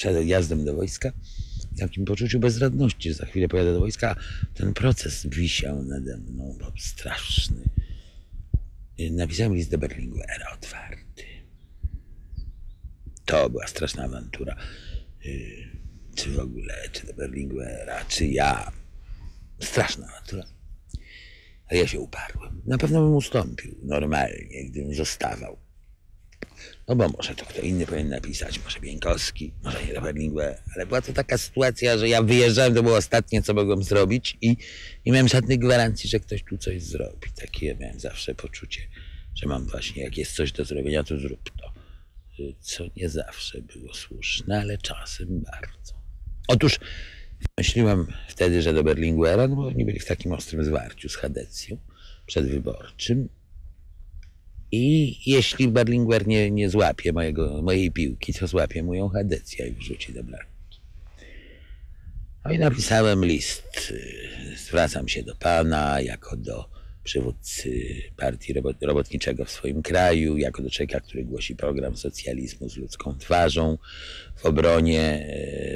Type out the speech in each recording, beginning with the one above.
przed jazdem do wojska, w takim poczuciu bezradności, że za chwilę pojadę do wojska. Ten proces wisiał nade mną, był straszny. Napisałem list do Berlinguera otwarty. To była straszna awantura. Czy w ogóle, czy do Berlinguera, czy ja. Straszna awantura. Ale ja się uparłem. Na pewno bym ustąpił normalnie, gdybym zostawał. No bo może to kto inny powinien napisać, może Bieńkowski, może nie do Berlinguera. Ale była to taka sytuacja, że ja wyjeżdżałem, to było ostatnie, co mogłem zrobić i nie miałem żadnych gwarancji, że ktoś tu coś zrobi. Takie miałem zawsze poczucie, że mam właśnie, jak jest coś do zrobienia, to zrób to. Co nie zawsze było słuszne, ale czasem bardzo. Otóż myśliłem wtedy, że do Berlinguera, no bo oni byli w takim ostrym zwarciu z Hadecją przedwyborczym. I jeśli Berlinguer nie złapie mojej piłki, to złapie moją Hadecję i wrzuci do bramki. No i napisałem list. Zwracam się do pana jako do przywódcy partii robotniczego w swoim kraju, jako do człowieka, który głosi program socjalizmu z ludzką twarzą. W obronie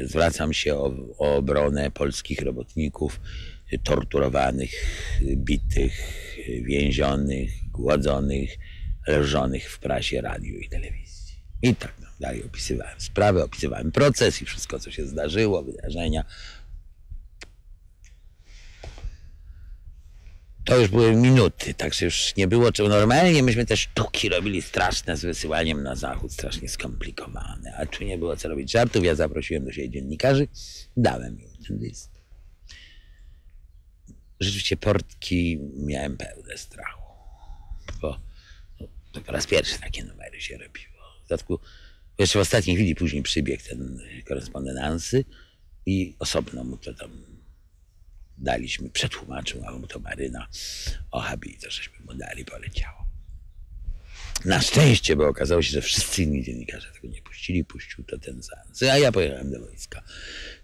zwracam się o obronę polskich robotników torturowanych, bitych, więzionych, głodzonych, leżonych w prasie, radiu i telewizji. I tak dalej opisywałem sprawę, opisywałem proces i wszystko, co się zdarzyło, wydarzenia. To już były minuty, także już nie było czego. Normalnie myśmy te sztuki robili straszne z wysyłaniem na zachód, strasznie skomplikowane. A tu nie było co robić żartów. Ja zaprosiłem do siebie dziennikarzy, dałem im ten list. Rzeczywiście portki miałem pełne strachu, bo to po raz pierwszy takie numery się robiło. W dodatku jeszcze w ostatniej chwili później przybiegł ten korespondent Ansy i osobno mu to tam daliśmy, przetłumaczył, a mu to Maryna Ohabi, to żeśmy mu dali, poleciało. Na szczęście, bo okazało się, że wszyscy inni dziennikarze tego nie puścili, puścił to ten Ansy, a ja pojechałem do wojska.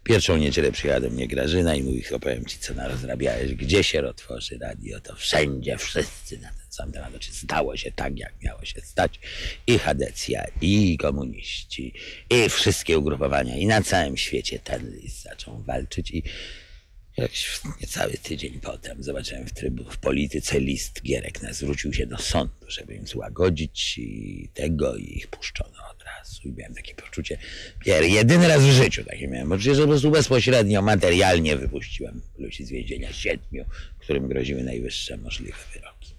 Pierwszą niedzielę przyjechała do mnie Grażyna i mówi, opowiem ci, co narozrabiałeś, gdzie się otworzy radio, to wszędzie, wszyscy na ten sam temat. Czy stało się tak, jak miało się stać. I Hadecja, i komuniści, i wszystkie ugrupowania, i na całym świecie ten list zaczął walczyć i jakiś niecały tydzień potem zobaczyłem w Polityce list Gierek zwrócił się do sądu, żeby im złagodzić i ich puszczono od razu. I miałem takie poczucie, jedyny raz w życiu takie miałem poczucie, że po prostu bezpośrednio, materialnie wypuściłem ludzi z więzienia 7, którym groziły najwyższe możliwe wyroki.